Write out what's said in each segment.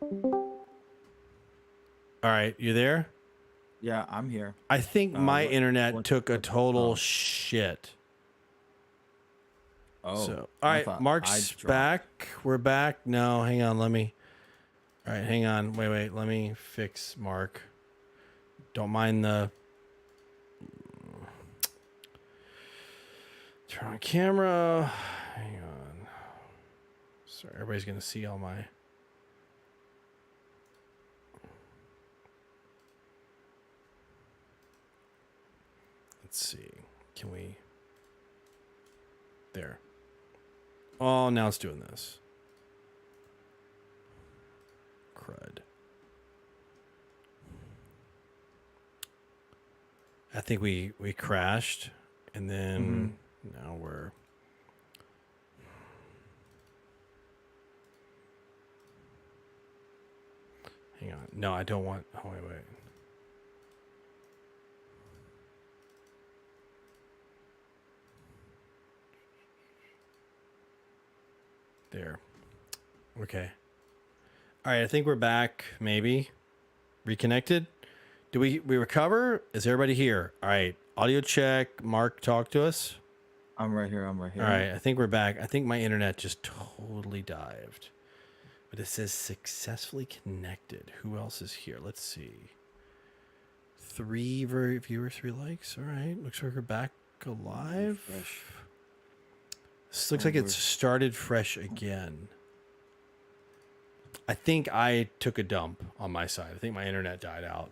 All right, you there? Yeah, I'm here. I think my internet took a total Oh, shit. oh, So, all I right, thought I Mark's dropped. back. We're back. No, hang on. Let me. All right, hang on. Wait. Let me fix Mark. Don't mind the. Turn on camera. Hang on. Sorry, everybody's going to see all my. Let's see. Can we. There. Oh, now it's doing this. Crud. I think we crashed, and then now we're. Hang on. No, I don't want. Oh, wait. There. Okay. All right, I think we're back, maybe. Reconnected? Do we recover? Is everybody here? All right. Audio check. Mark, talk to us. I'm right here. I'm right here. All right, I think we're back. I think my internet just totally dived. But it says successfully connected. Who else is here? Let's see. 3 viewers, 3 likes. All right. Looks like we're back alive. Fresh. This looks like it's started fresh again. I think I took a dump on my side. I think my internet died out.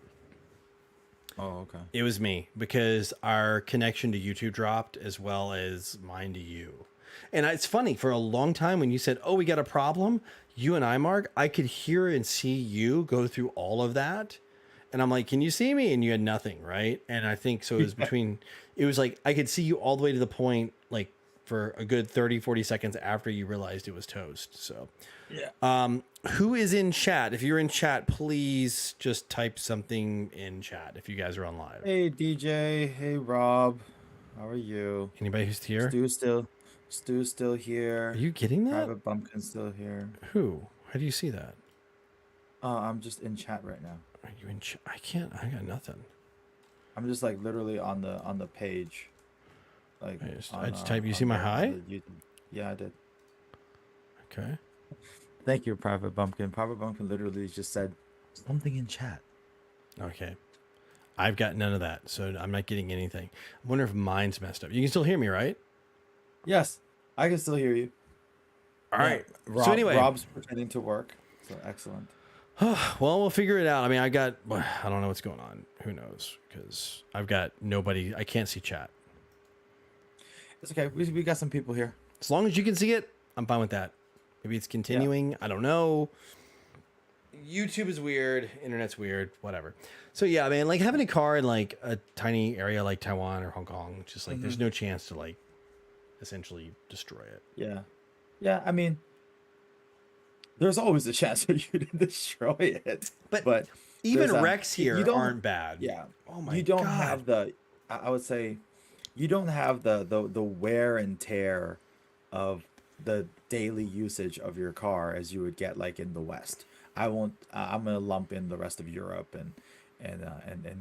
Oh, okay. It was me because our connection to YouTube dropped as well as mine to you. And it's funny, for a long time when you said, oh, we got a problem, you and I, Mark, I could hear and see you go through all of that. And I'm like, can you see me? And you had nothing, right? And I think so it was it was like I could see you all the way to the point, like for a good 30, 40 seconds after you realized it was toast. So, yeah. Who is in chat? If you're in chat, please just type something in chat if you guys are on live. Hey, DJ. Hey, Rob. How are you? Anybody who's here? Stu's still here. Are you getting that? Private Bumpkin's still here. Who? How do you see that? I'm just in chat right now. Are you in chat? I can't. I got nothing. I'm just like literally on the page. Like I just type. You see my hi? Yeah, I did. Okay. Thank you, Private Bumpkin. Private Bumpkin literally just said something in chat. Okay. I've got none of that, so I'm not getting anything. I wonder if mine's messed up. You can still hear me, right? Yes, I can still hear you. All right. So anyway, Rob's pretending to work. So excellent. Well, we'll figure it out. I mean, I don't know what's going on. Who knows? Because I've got nobody. I can't see chat. It's okay. We got some people here. As long as you can see it, I'm fine with that. Maybe it's continuing. Yeah. I don't know. YouTube is weird. Internet's weird. Whatever. So yeah, man, like having a car in like a tiny area like Taiwan or Hong Kong, just like there's no chance to like essentially destroy it. Yeah. Yeah. I mean, there's always a chance for you to destroy it. But even wrecks here aren't bad. Yeah. Oh my God. You don't have the, I would say, you don't have the wear and tear of the daily usage of your car as you would get like in the West. I'm gonna lump in the rest of Europe and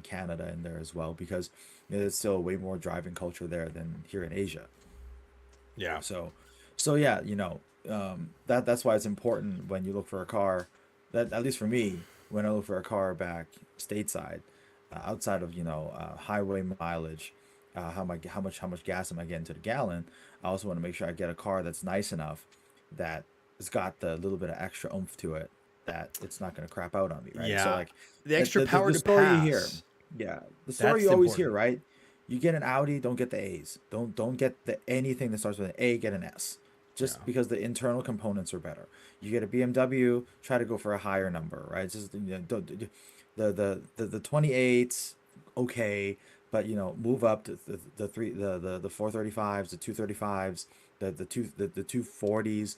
Canada in there as well, because there's still way more driving culture there than here in Asia. Yeah. So yeah, that's why it's important when you look for a car, that at least for me, when I look for a car back stateside, outside of highway mileage, how much gas am I getting to the gallon? I also want to make sure I get a car that's nice enough that it's got the little bit of extra oomph to it, that it's not going to crap out on me, right? Yeah. So like the extra power the story to pass. Here, yeah, the story you always hear, right? You get an Audi, don't get the A's. Don't get anything that starts with an A, get an S. Just because the internal components are better. You get a BMW, try to go for a higher number, right? Just the 28s, okay, but move up to the 435s, the 235s, the 240s,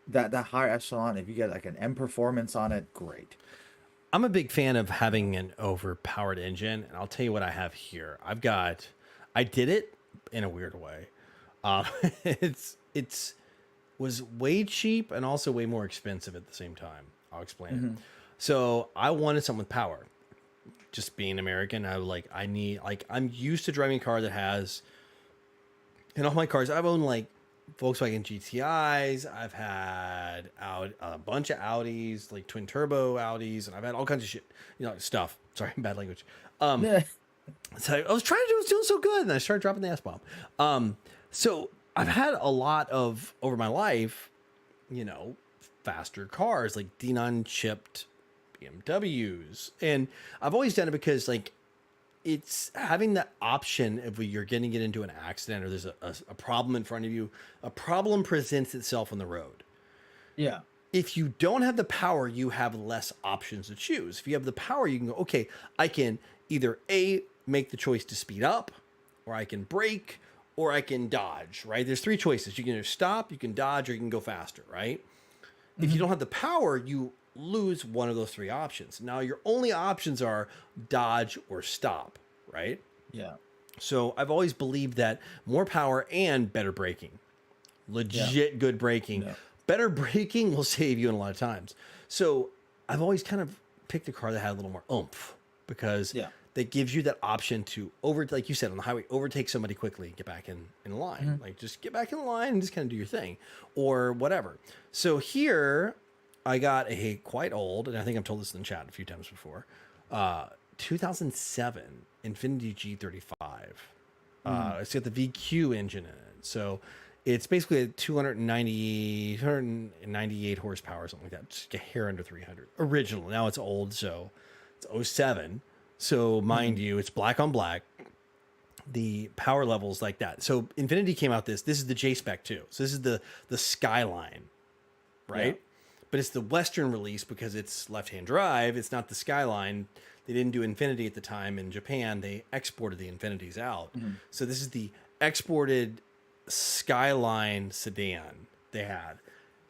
that higher echelon. If you get like an M performance on it, great. I'm a big fan of having an overpowered engine, and I'll tell you what I have here. I did it in a weird way. It's was way cheap and also way more expensive at the same time. I'll explain it. So I wanted something with power. Just being American, I'm used to driving a car that has, in all my cars, I've owned like Volkswagen GTIs. I've had a bunch of Audis, like twin turbo Audis, and I've had all kinds of shit, stuff. Sorry, bad language. Yeah. So I was doing so good, and I started dropping the S bomb. So I've had a lot of over my life, faster cars like D9 chipped BMWs, and I've always done it because like it's having the option if you're getting it into an accident or there's a problem in front of you, a problem presents itself on the road. Yeah. If you don't have the power, you have less options to choose. If you have the power, you can go, okay, I can either make the choice to speed up, or I can brake, or I can dodge, right? There's three choices. You can either stop, you can dodge, or you can go faster, right? If you don't have the power, you lose one of those three options. Now your only options are dodge or stop, right? Yeah. So I've always believed that more power and better braking, legit good braking, better braking will save you in a lot of times. So I've always kind of picked a car that had a little more oomph because that gives you that option to like you said, on the highway, overtake somebody quickly, get back in line, like just get back in line and just kind of do your thing or whatever. So here I got a quite old, and I think I've told this in the chat a few times before, 2007 Infiniti G35. It's got the VQ engine in it. So it's basically a 298 horsepower, something like that. Just a hair under 300. Original. Now it's old, so it's '07. So mind you, it's black on black. The power levels like that. So Infiniti came out this is the J spec too. So this is the Skyline, right? Yeah. But it's the Western release because it's left-hand drive. It's not the Skyline. They didn't do Infiniti at the time in Japan. They exported the Infinitis out. So this is the exported Skyline sedan they had.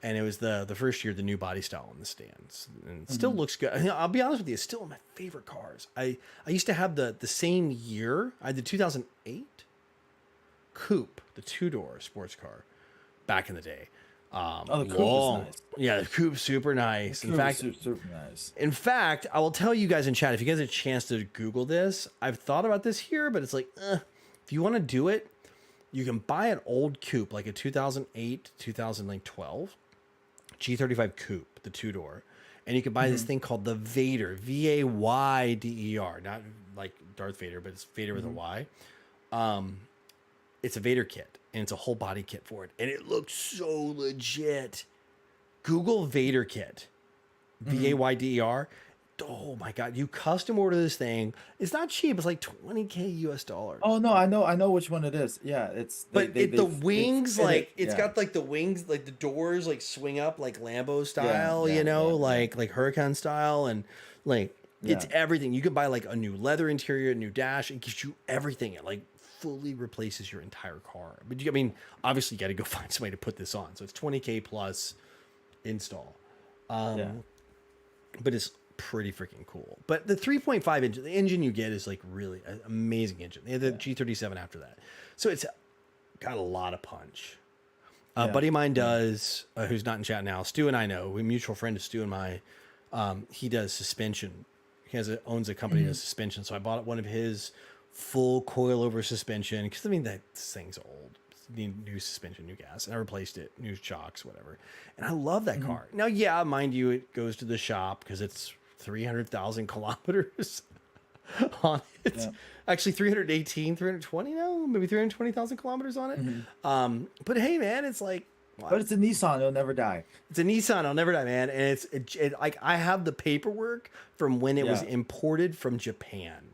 And it was the first year, the new body style in the stands. And it still looks good. I'll be honest with you, it's still one of my favorite cars. I used to have the same year. I had the 2008 Coupe, the two-door sports car back in the day. The coupe is nice. Yeah, the coupe's super nice. In fact, super nice. In fact, I will tell you guys in chat, if you guys have a chance to Google this, I've thought about this here, but it's like, if you want to do it, you can buy an old coupe, like a 2008, 2012 G35 coupe, the two-door, and you can buy this thing called the Vader, Vayder, not like Darth Vader, but it's Vader with a Y. It's a Vader kit, and it's a whole body kit for it, and it looks so legit. Google Vader kit, Vayder. Oh my God, you custom order this thing. It's not cheap. It's like $20,000 US. Oh no, I know which one it is. Yeah, it's the wings, like it's got like the wings, like the doors like swing up like Lambo style, like Huracan style, and like it's everything. You can buy like a new leather interior, a new dash. It gives you everything. It like fully replaces your entire car. But I mean, obviously you got to go find somebody to put this on. So it's $20,000 plus install. But it's pretty freaking cool. But the 3.5 engine, the engine you get is like really an amazing engine. They had the G37 after that. So it's got a lot of punch. A buddy of mine does, who's not in chat now, Stu and I know, we mutual friend of Stu and my, he does suspension. He owns a company that does suspension. So I bought one of his full coilover suspension because I mean that thing's old. Need new suspension, new gas, and I replaced it, new shocks, whatever. And I love that car. Now, yeah, mind you, it goes to the shop because it's 300,000 kilometers on it. Yeah. Actually, 320 now, maybe 320,000 kilometers on it. But hey, man, it's like. Wow. But it's a Nissan; it'll never die. It's a Nissan; it'll never die, man. And it's like I have the paperwork from when it was imported from Japan.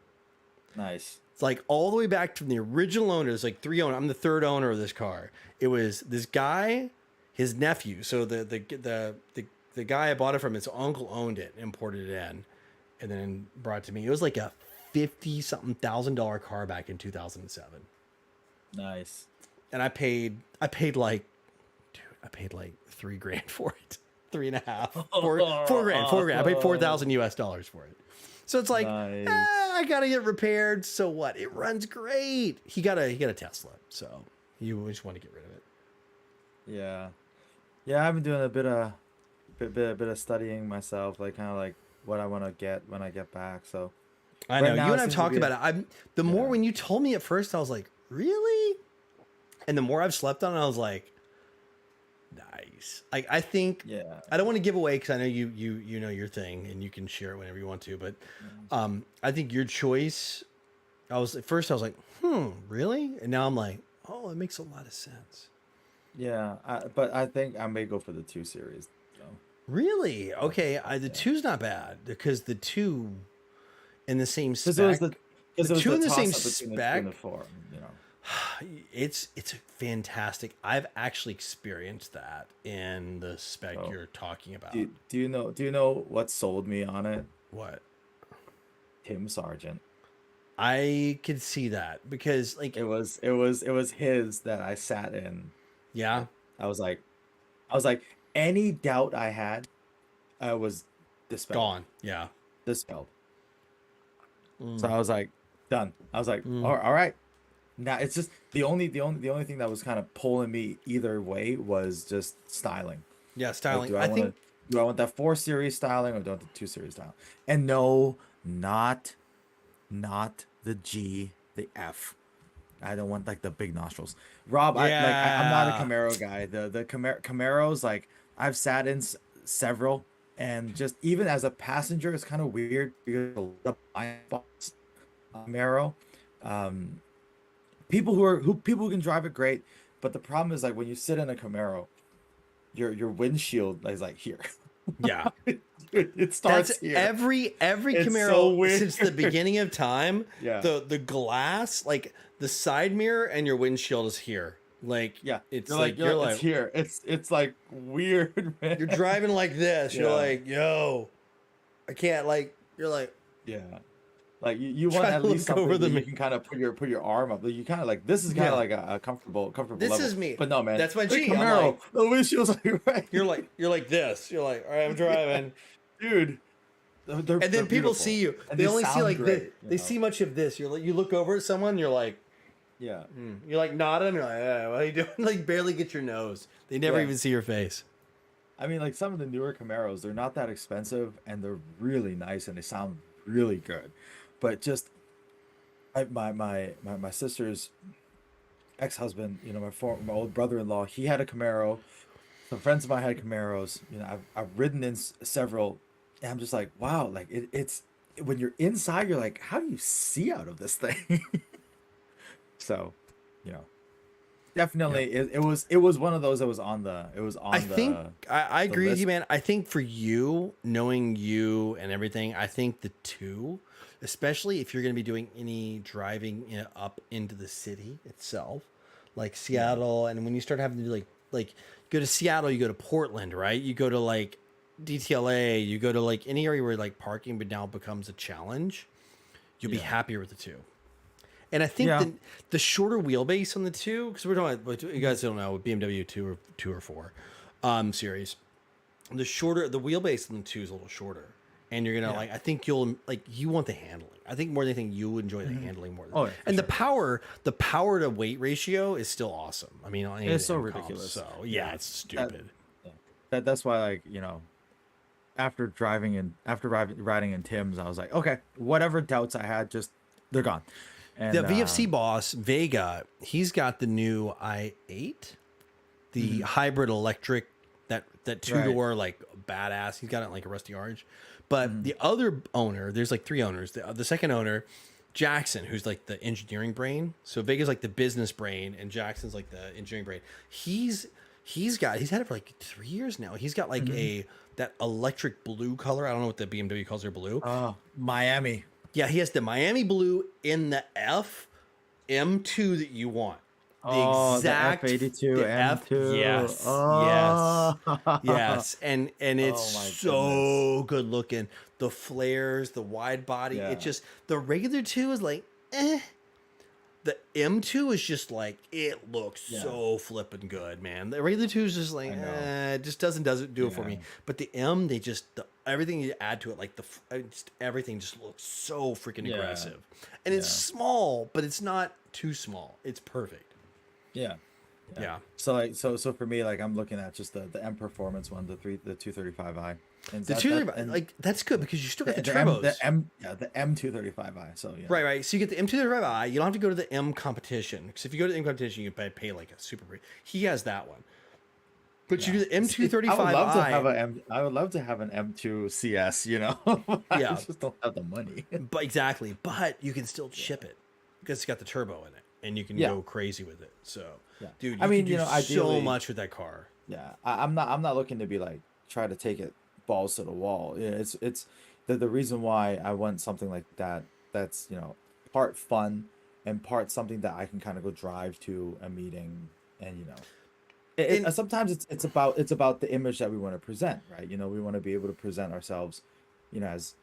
Nice. It's like all the way back from the original owner. There's like three owners. I'm the third owner of this car. It was this guy, his nephew. So the guy I bought it from, his uncle owned it, imported it in, and then brought it to me. It was like a $50-something thousand car back in 2007. Nice. And I paid like $3,000 for it. $3.5, $4,000. I paid $4,000 for it. So it's like, nice. I gotta get repaired. So what? It runs great. He got a Tesla, so you just want to get rid of it. Yeah, I've been doing a bit of bit of studying myself, like kind of like what I want to get when I get back. So I right know you now and it I've seems to talked be about it. I'm the more yeah, when you told me at first, I was like, really? And the more I've slept on it, I was like, nice. I think yeah, I don't want to give away because I know you know your thing and you can share it whenever you want to. But I think your choice. I was at first I was like, really? And now I'm like, oh, it makes a lot of sense. yeah. But I think I may go for the 2 series though. Really? Okay, the Yeah, two's not bad because the two in the same because it was spec, the because it was two the in the same toss up between the 2 and the spec, 4. You know. it's fantastic. I've actually experienced that in the spec So you're talking about. do you know what sold me on it? What? Tim Sargent. I could see that because It was his that I sat in. yeah, That I was like any doubt I had was dispelled. gone. Yeah. Dispelled. So Mm, I was like, done. I was like, mm. all right. Now it's just the only thing that was kind of pulling me either way was just styling. Yeah, Like, styling. do I I want think to do I want that 4 series styling or do I want the 2 series styling? And no, not the G, the F. I don't want like the big nostrils. Rob, I'm not a yeah. Camaro guy. The Camaros, like I've sat in several, and just even as a passenger, it's kind of weird because the blind spots on Camaro. Um, people who can drive it great, but the problem is like when you sit in a Camaro, your windshield is like here. Yeah. It That's starts here. every It's so Camaro weird. since the beginning of time. Yeah. The glass, like the side mirror and your windshield is here. Like Yeah. it's You're like, like you're it's like here. It's like weird, man. you're driving like this. You're Yeah. like, yo, I can't like you're like Yeah. Like you want try at to least look over something that the you can kind of put your arm up. Like, you kind of like this is kind of yeah. like a comfortable This level. is me. But no, man, That's my the G. I'm Camaro, like the windshield's like right, you're like this. You're like, all right, I'm yeah, driving. dude. They're And they're then people see beautiful you. and They they only see sound like this. great. You They know. see much of this. You're like, you look over at someone. You're like, Yeah. you're like nodding. You're like, what are you doing? Like barely get your nose. They never Yeah. even see your face. I mean, like some of the newer Camaros, they're not that expensive and they're really nice and they sound really good. But just my sister's ex-husband, my old brother-in-law, he had a Camaro. Some friends of mine had Camaros. I've ridden in several, and I'm just like, wow, like it's when you're inside, you're like, how do you see out of this thing? So, you know, Yeah. definitely it was one of those that was on the I think I the agree with you, list. man. I think for you, knowing you and everything, I think the two, especially if you're going to be doing any driving up into the city itself, like Yeah, Seattle, and when you start having to do like go to Seattle, you go to Portland, right? You go to like DTLA, you go to like any area where like parking but now becomes a challenge. You'll be yeah, happier with the two. And I think yeah. the shorter wheelbase on the two, because we're talking about, you guys don't know, BMW two or four series. The wheelbase on the two is a little shorter, and you're gonna Yeah. like. I think you want the handling. I think more than anything, you enjoy the Mhm. handling more. Oh, yeah, for And sure. the power to weight ratio is still awesome. I mean, on any of It's the so M comps, ridiculous. so yeah, Yeah. it's That, stupid. yeah. That's why, like, after riding in Tim's, I was like, okay, whatever doubts I had, just they're gone. The And VFC boss Vega, he's got the new i8, the mhm, hybrid electric, that two right. door like badass. He's got it in, like a rusty orange. But Mhm, the other owner, there's like three owners. The second owner, Jackson, who's like the engineering brain. So Vega's like the business brain, and Jackson's like the engineering brain. He's had it for like 3 years now. He's got like mhm. that electric blue color. I don't know what the BMW calls their blue. Oh, Miami. Yeah, he has the Miami blue in the F M2 that you want. The Oh, the exact F82 the F M2. yes. Oh, And it's oh my goodness. so good looking. The flares, the wide body. It Yeah, just the regular two is like eh. The M2 is just like it looks yeah, so flipping good, man. The regular two is just like I know. it just doesn't do it for Yeah, me. But the M, everything you add to it, like everything just looks so freaking yeah, aggressive. And it's yeah, small, but it's not too small. It's perfect. yeah. Yeah. Yeah. So like so for me, like I'm looking at just the M performance one, the 235i, and The that two, and like, that's good because you still get the the turbos. M yeah, the M235i. So yeah. Right, right. So you get the M235i. You don't have to go to the M competition because if you go to the M competition, you pay like a super. He has that one, but you Yeah. do the I would love to M235i. have I would love to have an M2 CS, you know. I Yeah, just don't have the money. but exactly. But you can still chip it because it's got the turbo in it, and you can Yeah. go crazy with it. So, Yeah. dude, I you could mean, do so ideally, much with that car. yeah. I'm not looking to be like try to take it balls to the wall. Yeah, it's the reason why I want something like that that's, part fun and part something that I can kind of go drive to a meeting and, And sometimes it's about the image that we want to present, right? We want to be able to present ourselves, as,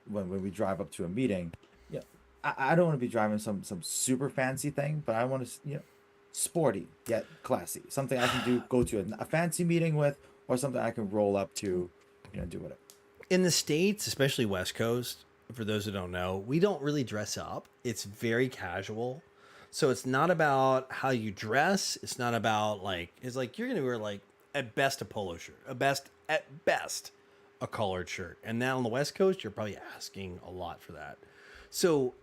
when we drive up to a meeting. Yeah, I don't want to be driving some super fancy thing, but I want to, sporty yet classy, something I can go to a fancy meeting with, or something I can roll up to, do whatever. in the States, especially West Coast, for those who don't know, we don't really dress up. It's very casual. So it's not about how you dress. It's not about like, it's like you're going to wear like at best a polo shirt, at best a collared shirt. And now on the West Coast, you're probably asking a lot for that. So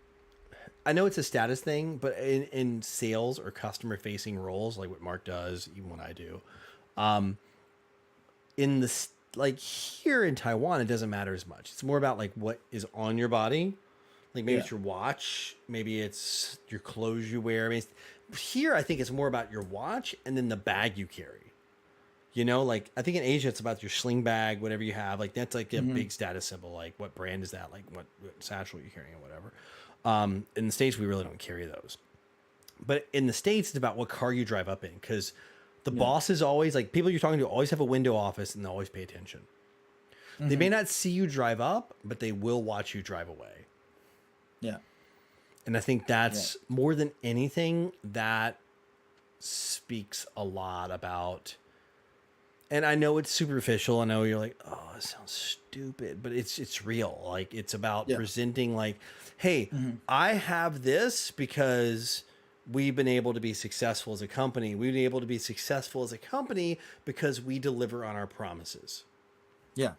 I know it's a status thing, but in sales or customer facing roles, like what Mark does, even what I do, in the like here in Taiwan, it doesn't matter as much. It's more about like what is on your body. Like maybe Yeah. it's your watch, maybe it's your clothes you wear. I mean, here I think it's more about your watch and then the bag you carry. Like I think in Asia it's about your sling bag, whatever you have. Like that's like a Hmm. big status symbol. Like what brand is that? Like what satchel you're carrying or whatever. In the States we really don't carry those. But in the States it's about what car you drive up in because the Yeah. boss is always like people you're talking to always have a window office and they always pay attention. They Hmm. may not see you drive up, but they will watch you drive away. Yeah. And I think Yeah. that's more than anything that speaks a lot about. And I know it's superficial. I know you're like, oh, it sounds stupid, but it's real. Like it's about Yeah. presenting like, hey, Hmm. I have this because we've been able to be successful as a company. We've been able to be successful as a company because we deliver on our promises. Yeah.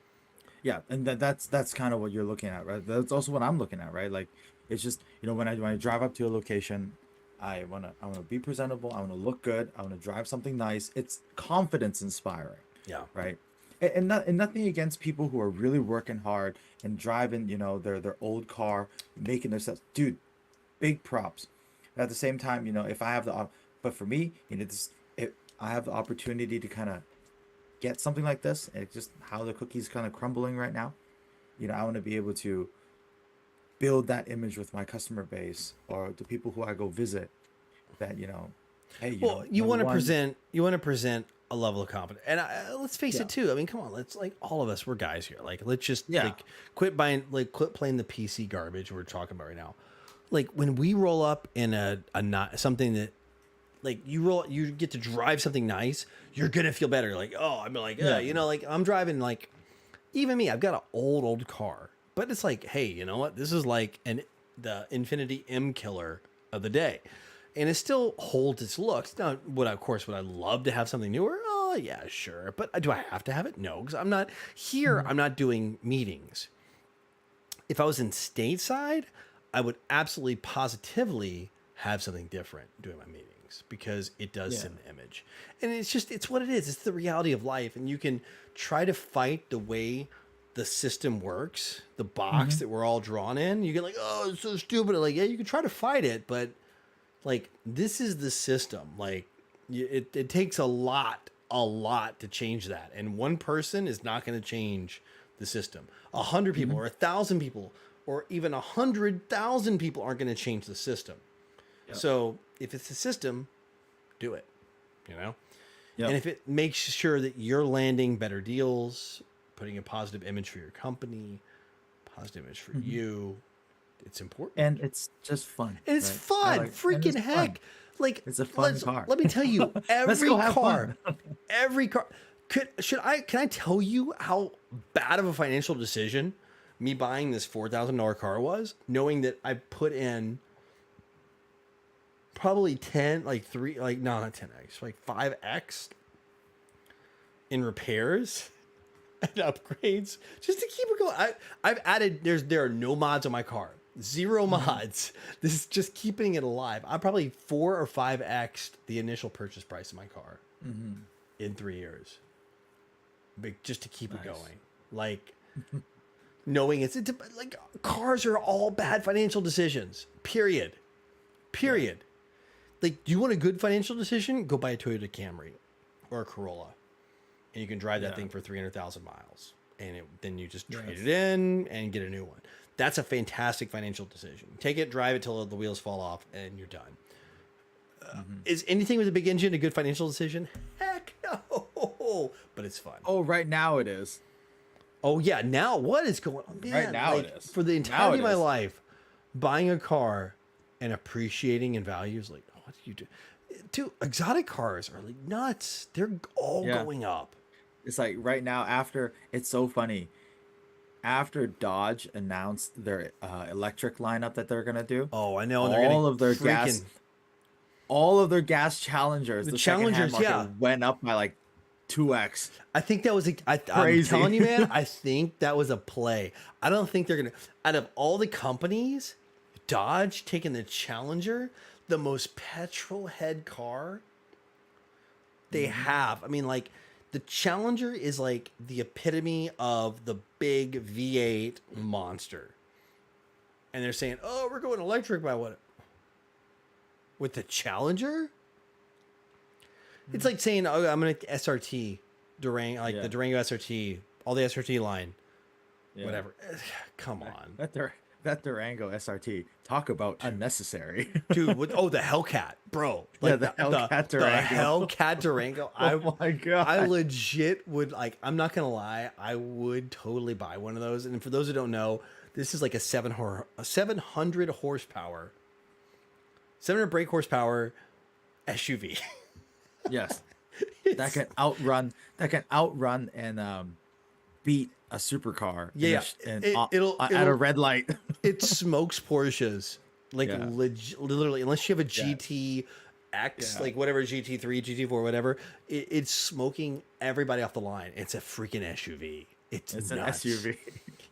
Yeah, and that's kind of what you're looking at, right? That's also what I'm looking at, right? Like, it's just, when I drive up to a location, I wanna be presentable. I wanna look good. I wanna drive something nice. It's confidence inspiring, Yeah. right? And nothing against people who are really working hard and driving, their old car, making themselves, dude, big props. At the same time, if I have but for me, I have the opportunity to kind of get something like this, and it's just how the cookie's kind of crumbling right now. I want to be able to build that image with my customer base or the people who I go visit. That hey, Well, number one, you want to present a level of confidence, and let's face yeah, it too. I mean, come on, let's like all of us, we're guys here. Like, let's just yeah, like quit playing the PC garbage we're talking about right now. Like when we roll up in a not something that like you get to drive something nice, you're gonna feel better. Like, oh, I'm like, yeah, like I'm driving like even me, I've got an old car, but it's like, hey, you know what? This is like the Infinity M killer of the day, and it still holds its looks. Now, would I love to have something newer? Oh yeah, sure. But do I have to have it? No, because I'm not here. mhm, I'm not doing meetings. If I was in stateside, I would absolutely positively have something different doing my meetings because it does yeah, send the image. And it's what it is. It's the reality of life. And you can try to fight the way the system works, the box hmm, that we're all drawn in. You get like, oh, it's so stupid. Like, yeah, you can try to fight it, but like this is the system. Like it takes a lot to change that. And one person is not going to change the system. 100 people hmm, or 1,000 people or even 100,000 people aren't going to change the system. yep, So if it's the system, do it, you know? And yep, if it makes sure that you're landing better deals, putting a positive image for your company, positive image for hmm. you, it's important. And it's just fun, And it's right? fun, And freaking it's fun. heck. Like It's a fun car. let me tell you, Let's every go have car, fun. every car can I tell you how bad of a financial decision me buying this $4,000 car was, knowing that I put in probably 10, like three, like no, not 10x, like 5x in repairs and upgrades just to keep it going. I've added there are no mods on my car. Zero mods. This is just keeping it alive. I probably 4 or 5x the initial purchase price of my car in 3 years. But just to keep it going. Like knowing like cars are all bad financial decisions. Period. Like, do you want a good financial decision? Go buy a Toyota Camry or a Corolla, and you can drive that thing for 300,000 miles, and then you just trade it in and get a new one. That's a fantastic financial decision. Take it, drive it till the wheels fall off, and you're done. Is anything with a big engine a good financial decision? Heck no, but it's fun. Oh, right now it is. Oh yeah, now what is going on? Man, Right now like, it is. For the entirety of Now my it is. life, buying a car and appreciating in value is like, what do you do? Dude, exotic cars are like nuts. They're all Yeah. going up. It's like right now it's so funny. After Dodge announced their electric lineup that they're gonna do, Oh, I know. And they're all gonna of their gas, freaking- all of their gas Challengers, the secondhand Challengers, market yeah. went up by like 2x. I think that was I'm Crazy. telling you, man. I think that was a play. I don't think they're gonna. Out of all the companies, Dodge taking the Challenger, the most petrol head car they have. I mean, like the Challenger is like the epitome of the big V8 monster, and they're saying, "Oh, we're going electric by what?" With the Challenger, it's like saying, "Oh, I'm gonna SRT Durango, like the Durango SRT, all the SRT line, Yeah. whatever." Come on, That Durango SRT, talk about unnecessary. dude. The Hellcat, bro. Yeah, the Hellcat Durango. The Hellcat Durango. Oh my God. I legit would like. I'm not gonna lie. I would totally buy one of those. And for those who don't know, this is like a 700 horsepower, 700 brake horsepower SUV. Yes. That can outrun and beat a supercar Yeah, it'll at a red light. It smokes Porsches like Yeah. literally, unless you have a GT X, like whatever, GT3, GT4, whatever. It's smoking everybody off the line. It's a freaking SUV. It's It's nuts. an SUV.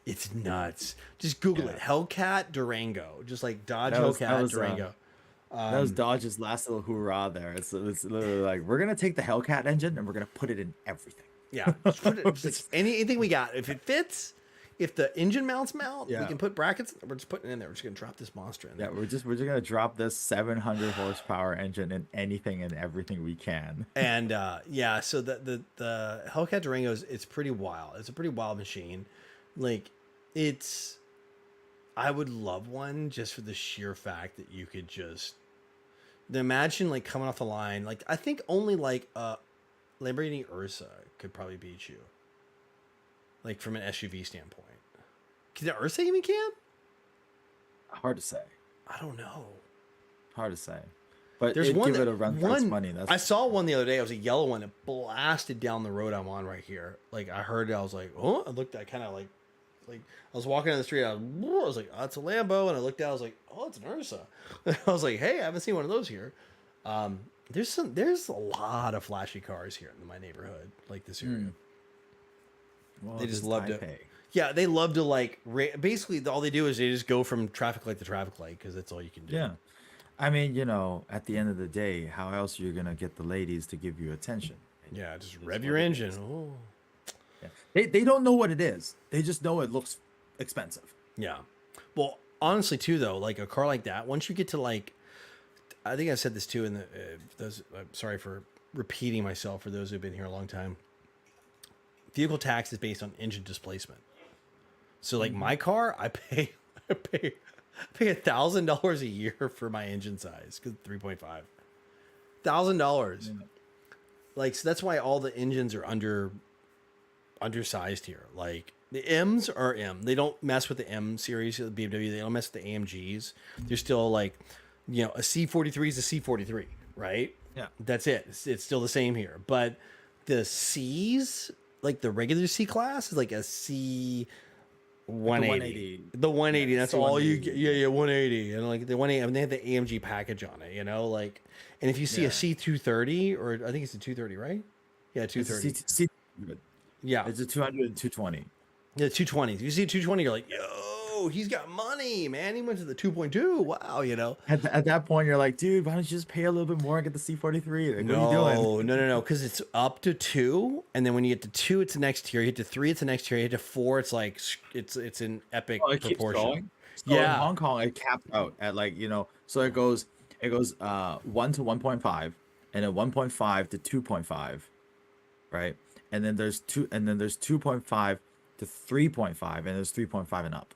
It's nuts. Just Google it. Hellcat Durango. Just like Dodge That was- Hellcat that was, Durango. That was Dodge's last little hoorah there. It's literally like, we're gonna take the Hellcat engine and we're gonna put it in everything. Yeah, just put it, just like anything we got. If it fits, if the engine mounts mount, we Yeah. can put brackets. We're just putting it in there. We're just gonna drop this monster in Yeah, there. we're just gonna drop this 700 horsepower engine in anything and everything we can. And yeah, so the Hellcat Durango it's pretty wild. It's a pretty wild machine. Like I would love one just for the sheer fact that you could just imagine like coming off the line. Like I think only like Lamborghini Ursa could probably beat you. Like from an SUV standpoint. Can the Ursa even can? Hard to say. I don't know. Hard to say. But There's it'd one give that, it a run for its money. I saw one the other day. It was a yellow one that blasted down the road I'm on right here. Like I heard it, I was like, oh, I looked at kind of like I was walking down the street. I was like, oh, it's a Lambo, and I looked out. I was like, oh, it's an Ursa. I was like, hey, I haven't seen one of those here. There's a lot of flashy cars here in my neighborhood, like this area. Well, They just it's love to. Taipei. Yeah, they love to like. Basically, all they do is they just go from traffic light to traffic light because that's all you can do. Yeah. I mean, at the end of the day, how else are you gonna get the ladies to give you attention? Yeah, just rev your engine. Oh. Yeah. They don't know what it is. They just know it looks expensive. Yeah. Well, honestly, too, though, like a car like that, once you get to like, I think I said this too in the those. I'm sorry for repeating myself for those who've been here a long time. Vehicle tax is based on engine displacement. So, like my car, I pay $1,000 a year for my engine size because $3.5 $1,000. Like, so that's why all the engines are undersized here. Like the M's are M. They don't mess with the M series of the BMW. They don't mess with the AMGs. They're still like, a C43 is a C43, right? Yeah. That's it. It's still the same here. But the C's, like the regular C class, is like a C. like the 180. 180. The Yeah, 180. That's all you get. C180. Yeah, yeah, 180. And like the 180, I mean, they have the AMG package on it, like, and if you see a Yeah, C230, or I think it's a 230, right? Yeah, it's a 230. C. Yeah. It's a 200 and 220. Yeah, 220. If you see a 220, you're like, yo, he's got money, man. He went to the 2.2. Wow. At that point, you're like, dude, why don't you just pay a little bit more and get the C43? Like, what are you doing? No, no, no, no. Because it's up to two, and then when you get to two, it's the next tier. You get to three, it's the next tier. You get to four, it's like it's an epic Oh, it keeps proportion. going. So in Yeah. Hong Kong, it capped out at like, so it goes 1 to 1.5, and then 1.5 to 2.5, right? And then there's 2.5 to 3.5, and there's 3.5 and up.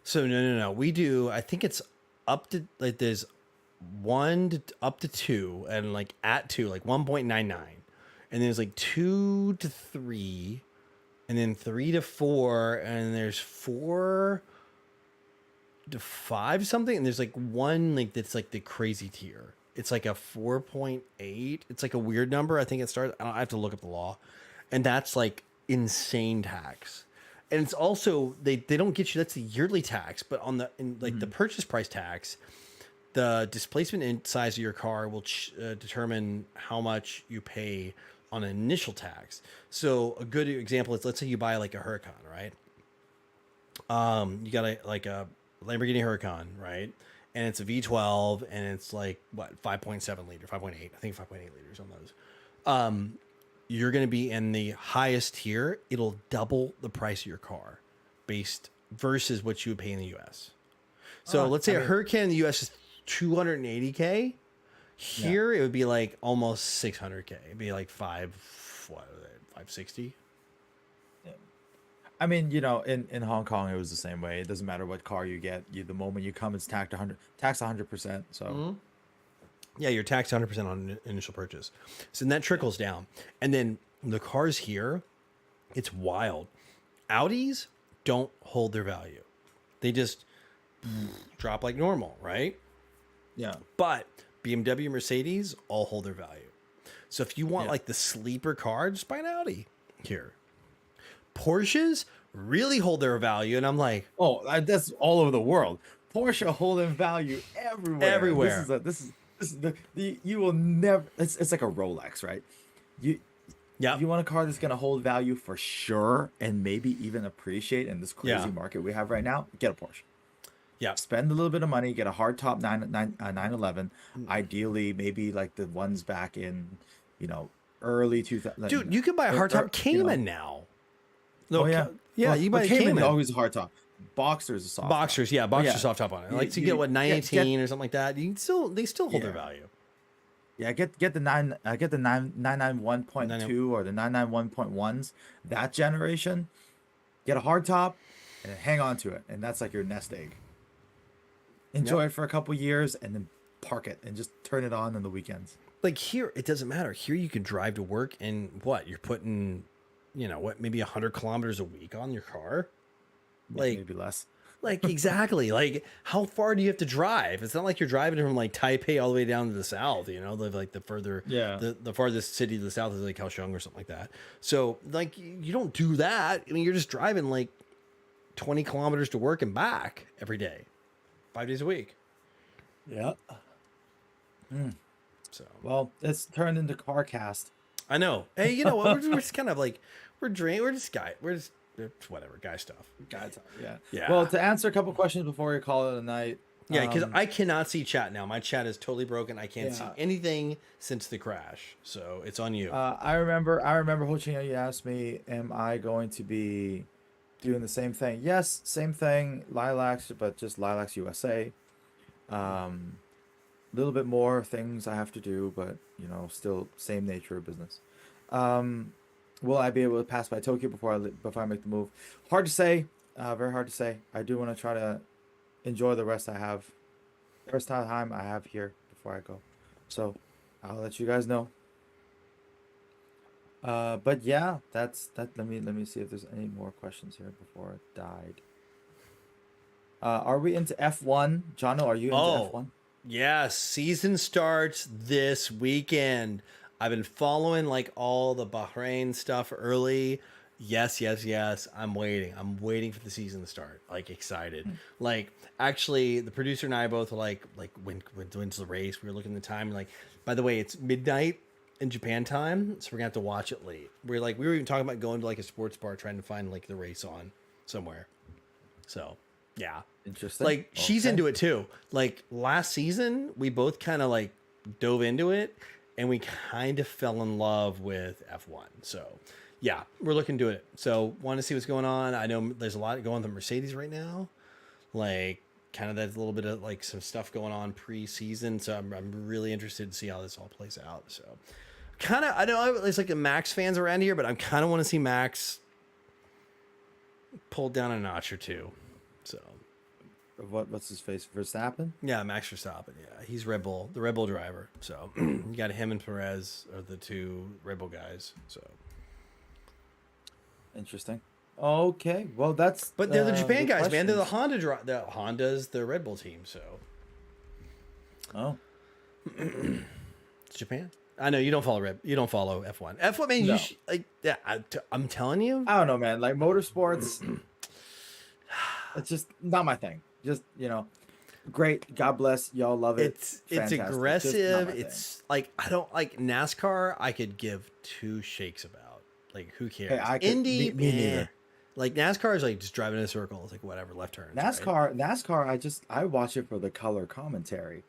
So no, no, no. We do. I think it's up to like there's one to up to two, and like at two, like 1.99, and there's like two to three, and then three to four, and there's four to five something, and there's like one like that's like the crazy tier. It's like a 4.8. It's like a weird number. I think it starts. I have to look up the law, and that's like insane tax. And it's also they don't get you. That's the yearly tax, but on the purchase price tax, the displacement in size of your car will determine how much you pay on an initial tax. So a good example is, let's say you buy like a Huracan, right? You got a Lamborghini Huracan, right? And it's a V12, and it's like what 5.7 liter, 5.8. I think 5.8 liters on those. You're going to be in the highest tier. It'll double the price of your car, based versus what you would pay in the U.S. So let's say a Huracan in the U.S. is 280K. Here it would be like almost 600K. It'd be like 560. I mean, in Hong Kong, it was the same way. It doesn't matter what car you get. The moment you come, it's taxed 100%. So Yeah, you're taxed 100% on initial purchase. So then that trickles down. And then the cars here, it's wild. Audis don't hold their value. They just drop like normal, right? yeah, But BMW, Mercedes all hold their value. So if you want Yeah. like the sleeper car, just buy an Audi here. Porsches really hold their value. And I'm like, that's all over the world. Porsche holding value everywhere. Everywhere. This is the you will never. It's like a Rolex, right? You yeah, If you want a car that's going to hold value for sure and maybe even appreciate in this crazy Yeah. market we have right now, get a Porsche. yeah. Spend a little bit of money, get a hardtop 911. Ideally, maybe like the ones back in, early 2000. Dude, you can buy a hardtop Cayman now. No, Oh, yeah. Yeah, you buy a Cayman Cayman. always a hardtop. Boxers a soft top. Boxers, yeah, Boxers Yeah. soft top on it. You- Like to you- get what get- 918 or something like that. They still hold their Yeah. value. Yeah, get the 991.2 or the 991.1s. That generation, get a hardtop and hang on to it, and that's like your nest egg. Enjoy it for a couple years and then park it and just turn it on the weekends. Like here, it doesn't matter. Here you can drive to work and what? You're putting, maybe 100 kilometers a week on your car? Like Maybe less. Like exactly. Like how far do you have to drive? It's not like you're driving from like Taipei all the way down to the south, like the further the farthest city to the south is like Kaohsiung or something like that. So like you don't do that. I mean, you're just driving like 20 kilometers to work and back every day, 5 days a week. Yeah. So Well, it's turned into CarCast. I know. Hey, you know what? We're just kind of like we're just whatever guy stuff. Yeah. Yeah. Well, to answer a couple questions before we call it a night. Yeah, because I cannot see chat now. My chat is totally broken. I can't see Yeah. anything since the crash. So it's on you. I remember Ho Ching, you asked me, am I going to be doing the same thing? Yes, same thing, Lilacs, but just Lilacs USA. Little bit more things I have to do, but still same nature of business. Will I be able to pass by Tokyo before I make the move? Hard to say. Very hard to say. I do want to try to enjoy the rest time I have here before I go. So I'll let you guys know. But yeah, that's that. Let me see if there's any more questions here before it died. Are we into F1? Jono, are you into F1? Yes, season starts this weekend. I've been following like all the Bahrain stuff early, Yes, yes, yes. I'm waiting. I'm waiting for the season to start. Like excited. Like actually, the producer and I both are like when's the race? We were looking at the time. Like, by the way, it's midnight in Japan time, so we're gonna have to watch it late. We were even talking about going to like a sports bar trying to find like the race on somewhere. So yeah, Interesting. like she's Okay. into it too. Like last season, we both kind of like dove into it, and we kind of fell in love with F1. So yeah, we're looking to it. So want to see what's going on. I know there's a lot going on with Mercedes right now. Like kind of there's a little bit of like some stuff going on pre-season. So I'm really interested to see how this all plays out. So kind of I know there's like the Max fans around here, but I kind of want to see Max pulled down a notch or two. So What's his face? Verstappen? yeah, Max Verstappen. Yeah, he's Red Bull, the Red Bull driver. So you got him and Perez are the two Red Bull guys. So, Interesting. Okay. Well, that's but they're the Japan good guys, man. They're the questions. The Honda's the Red Bull team. So Oh, it's Japan. I know you don't follow You don't follow F1. F1, man. no. Like yeah. I'm telling you. I don't know, man. Like motorsports, it's just not my thing. Just, great. God bless. Y'all love it. It's Fantastic. Just not aggressive. my thing. It's like I don't like NASCAR. I could give two shakes about. Like who cares? Hey, Indy, me eh. neither. Like NASCAR is like just driving in a circle. It's like whatever, left turns. Right? NASCAR, I watch it for the color commentary.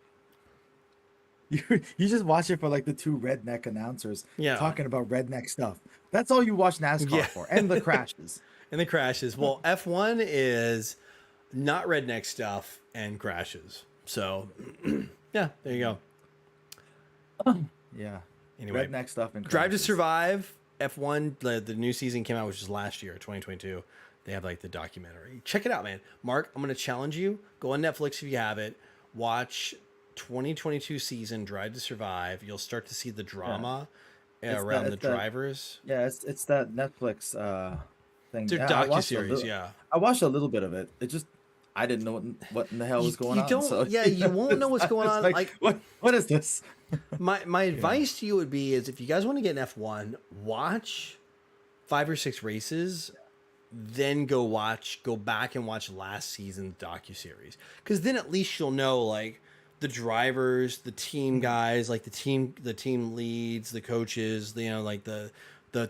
You just watch it for like the two redneck announcers Yeah. talking about redneck stuff. That's all you watch NASCAR Yeah. for, and the crashes. And the crashes. Well, F1 is not redneck stuff and crashes. So yeah, there you go. Yeah. Anyway, Redneck stuff and Drive to crashes. Survive. F1, the new season came out, which is last year, 2022. They have like the documentary. Check it out, man. Mark, I'm going to challenge you. Go on Netflix if you have it. Watch 2022 season Drive to Survive. You'll start to see the drama around the drivers. Yeah, it's that Netflix thing. It's their Yeah, I watched a docuseries, little- yeah. I watched a little bit of it. It just I didn't know what in the hell was going you on. don't, So yeah, you won't know what's going it's on. like, Like what is this? my advice to you would be is if you guys want to get an F1, watch 5 or 6 races, then go back and watch last season's docuseries. Because then at least you'll know like the drivers, the team guys, like the team leads, the coaches, like the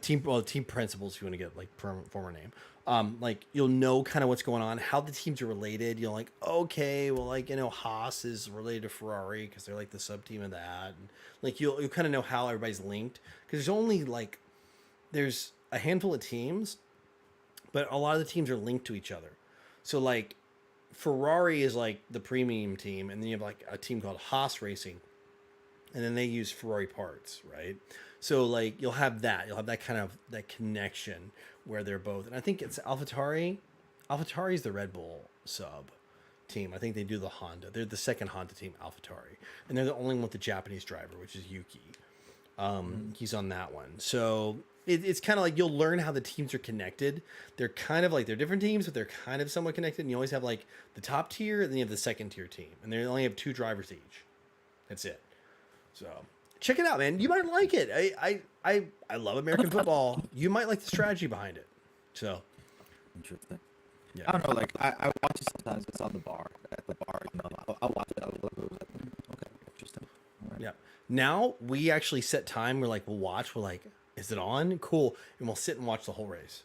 team principals, if you want to get like former name. Like you'll know kind of what's going on, how the teams are related. You're like, okay, well, like Haas is related to Ferrari because they're like the sub team of that, and like you'll kind of know how everybody's linked because there's a handful of teams, but a lot of the teams are linked to each other. So like Ferrari is like the premium team, and then you have like a team called Haas Racing, and then they use Ferrari parts, right? So like you'll have that kind of that connection where they're both, and I think it's AlphaTauri. AlphaTauri is the Red Bull sub team. I think they do the Honda. They're the second Honda team, AlphaTauri, and they're the only one with the Japanese driver, which is Yuki. He's on that one. So it's kind of like you'll learn how the teams are connected. They're kind of like they're different teams, but they're kind of somewhat connected. And you always have like the top tier, and then you have the second tier team, and they only have 2 drivers each. That's it. So check it out, man. You might like it. I love American football. You might like the strategy behind it. So Interesting. yeah. I don't know. Like I watch it sometimes. It's on the bar. At the bar, I'll watch it. I'll look at it. Okay, interesting. All right. Yeah. Now we actually set time. We're like, we'll watch. We're like, is it on? Cool. And we'll sit and watch the whole race.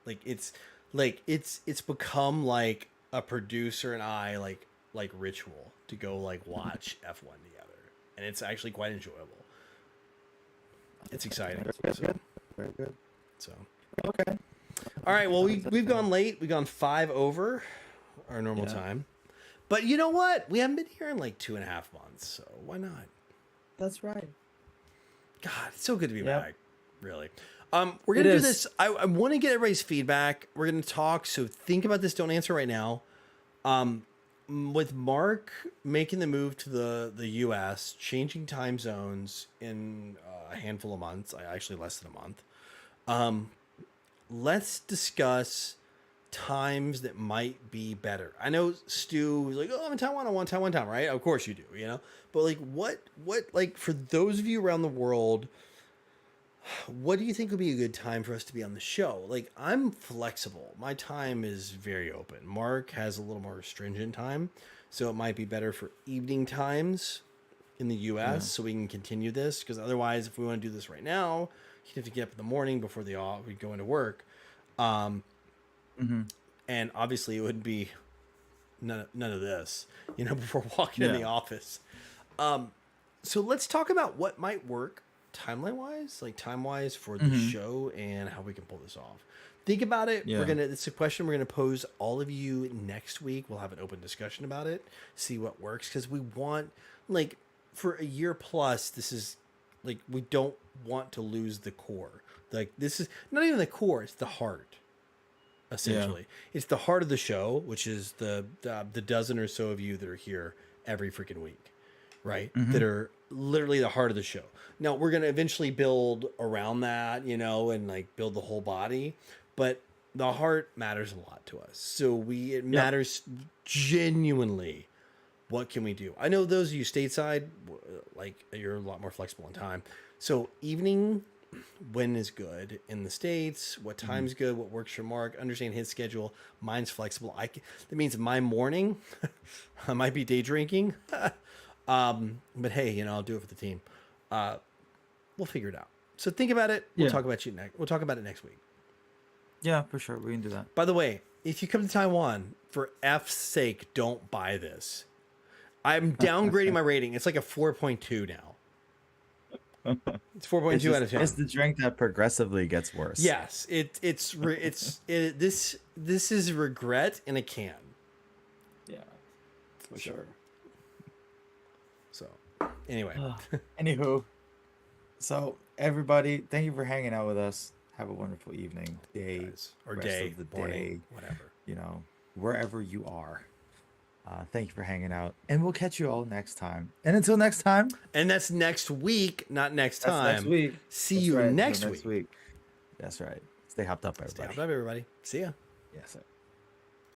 It's become like a producer and I like ritual to go like watch F1 together, and it's actually quite enjoyable. It's exciting. Very So, good. Very good. so. Okay. All right. Well, we've gone late. We've gone 5 over our normal Yeah. time, but you know what? We haven't been here in like 2.5 months, so why not? That's right. God, it's so good to be Yep. back. Really. We're gonna It do is. this. I want to get everybody's feedback. We're gonna talk. So think about this. Don't answer right now. With Mark making the move to the U.S., changing time zones in a handful of months, actually less than a month. Let's discuss times that might be better. I know Stu is like, oh, I'm in Taiwan. I want Taiwan time, right? Of course you do, But like, what, like for those of you around the world, What do you think would be a good time for us to be on the show? Like, I'm flexible. My time is very open. Mark has a little more stringent time, so it might be better for evening times in the Yeah. US so we can continue this. Because otherwise, if we want to do this right now, you'd have to get up in the morning before we go into work. Um, Mm-hmm. and obviously, it would be none of this, before walking in Yeah. the office. So let's talk about what might work timeline wise, like time wise for the Mm-hmm. show and how we can pull this off. Think about it. Yeah. It's a question we're gonna pose all of you next week. We'll have an open discussion about it, see what works, because we want, like, for a year plus, this is like, we don't want to lose the core. Like, this is not even the core, it's the heart. Essentially, it's the heart of the show, which is the dozen or so of you that are here every freaking week, right? Mm-hmm. That are literally the heart of the show. Now we're gonna eventually build around that, and like build the whole body, but the heart matters a lot to us. So it Yep. matters genuinely. What can we do? I know those of you stateside, like, you're a lot more flexible in time. So evening, when is good in the States? What Mm-hmm. time's good? What works for Mark? Understand his schedule. Mine's flexible. That means my morning, I might be day drinking. But hey, I'll do it for the team. We'll figure it out. So think about it. We'll Yeah. talk about you next. We'll talk about it next week. Yeah, for sure. We can do that. By the way, if you come to Taiwan, for F's sake, don't buy this. I'm downgrading my rating. It's like a 4.2 now. It's 4.2 out of 10. It's the drink that progressively gets worse. Yes, this is regret in a can. Yeah. For sure. So, anyway, Anywho, so everybody, thank you for hanging out with us. Have a wonderful evening, day, guys, or rest day, of the morning, day, whatever. wherever you are. Thank you for hanging out, and we'll catch you all next time. And until next time, And that's next week, not next that's time. next week. See That's you right, until next next week. That's right. Stay hopped up, Stay everybody. up, everybody. See ya. Yes, sir.